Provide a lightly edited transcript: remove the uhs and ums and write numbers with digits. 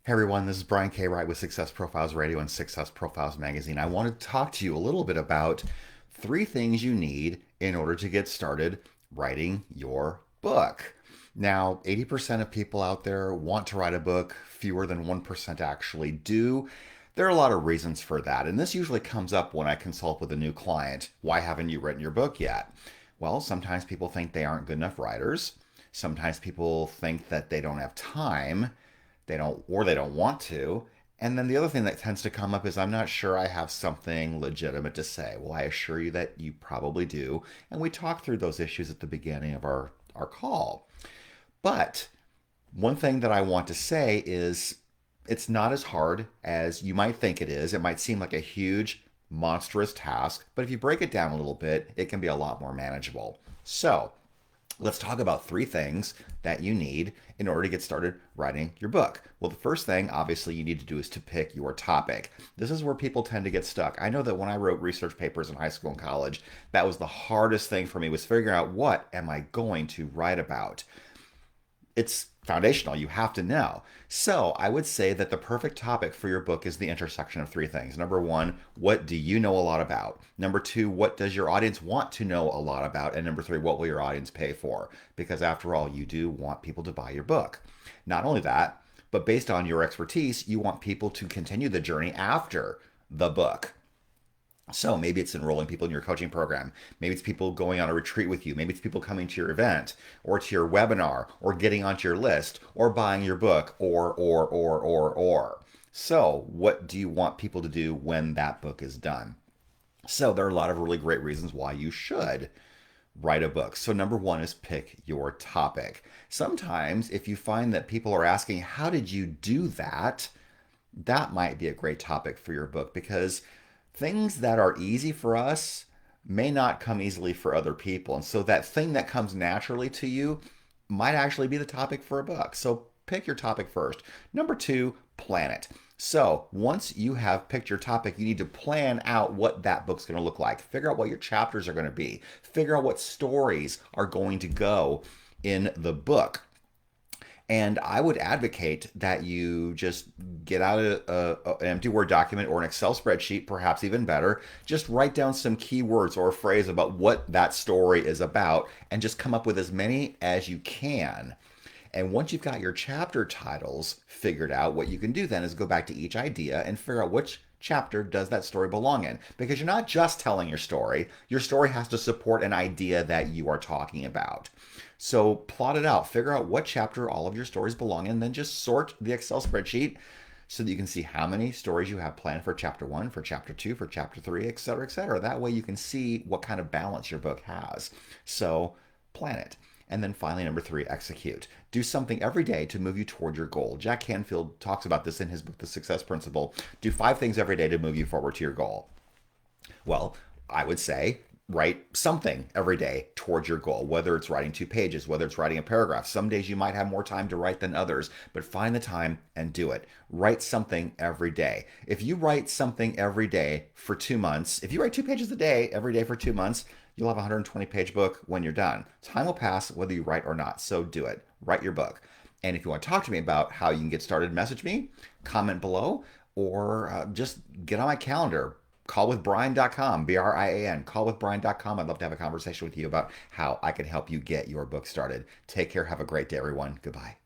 Hey everyone, this is Brian K. Wright with Success Profiles Radio and Success Profiles Magazine. I want to talk to you a little bit about three things you need in order to get started writing your book. Now, 80% of people out there want to write a book, fewer than 1% actually do. There are a lot of reasons for that, and this usually comes up when I consult with a new client. Why haven't you written your book yet? Well, sometimes people think they aren't good enough writers. Sometimes people think that they don't have time, they don't want to. And then the other thing that tends to come up is I'm not sure I have something legitimate to say. Well, I assure you that you probably do. And we talk through those issues at the beginning of our call. But one thing that I want to say is it's not as hard as you might think it is. It might seem like a huge, monstrous task, but if you break it down a little bit, it can be a lot more manageable. So, let's talk about three things that you need in order to get started writing your book. Well, the first thing, obviously, you need to do is to pick your topic. This is where people tend to get stuck. I know that when I wrote research papers in high school and college, that was the hardest thing for me was figuring out what am I going to write about. It's foundational. You have to know. So I would say that the perfect topic for your book is the intersection of three things. Number one, what do you know a lot about? Number two, what does your audience want to know a lot about? And number three, what will your audience pay for? Because after all, you do want people to buy your book. Not only that, but based on your expertise, you want people to continue the journey after the book. So maybe it's enrolling people in your coaching program. Maybe it's people going on a retreat with you. Maybe it's people coming to your event or to your webinar or getting onto your list or buying your book or. So what do you want people to do when that book is done? So there are a lot of really great reasons why you should write a book. So number one is pick your topic. Sometimes if you find that people are asking, how did you do that? That might be a great topic for your book because things that are easy for us may not come easily for other people. And so that thing that comes naturally to you might actually be the topic for a book. So pick your topic first. Number two, plan it. So once you have picked your topic, you need to plan out what that book's going to look like. Figure out what your chapters are going to be. Figure out what stories are going to go in the book. And I would advocate that you just get out an empty Word document or an Excel spreadsheet, perhaps even better. Just write down some keywords or a phrase about what that story is about and just come up with as many as you can. And once you've got your chapter titles figured out, what you can do then is go back to each idea and figure out which chapter does that story belong in. Because you're not just telling your story has to support an idea that you are talking about. So plot it out, figure out what chapter all of your stories belong in, then just sort the Excel spreadsheet so that you can see how many stories you have planned for chapter one, for chapter two, for chapter three, et cetera, et cetera. That way you can see what kind of balance your book has. So plan it. And then finally, number three, execute. Do something every day to move you toward your goal. Jack Canfield talks about this in his book, The Success Principle. Do 5 things every day to move you forward to your goal. Well, I would say write something every day towards your goal, whether it's writing 2 pages, whether it's writing a paragraph. Some days you might have more time to write than others, but find the time and do it. Write something every day. If you write something every day for 2 months, if you write 2 pages a day every day for 2 months, you'll have a 120-page book when you're done. Time will pass whether you write or not, so do it. Write your book. And if you want to talk to me about how you can get started, message me, comment below, or just get on my calendar. Callwithbrian.com, Brian, callwithbrian.com. I'd love to have a conversation with you about how I can help you get your book started. Take care. Have a great day, everyone. Goodbye.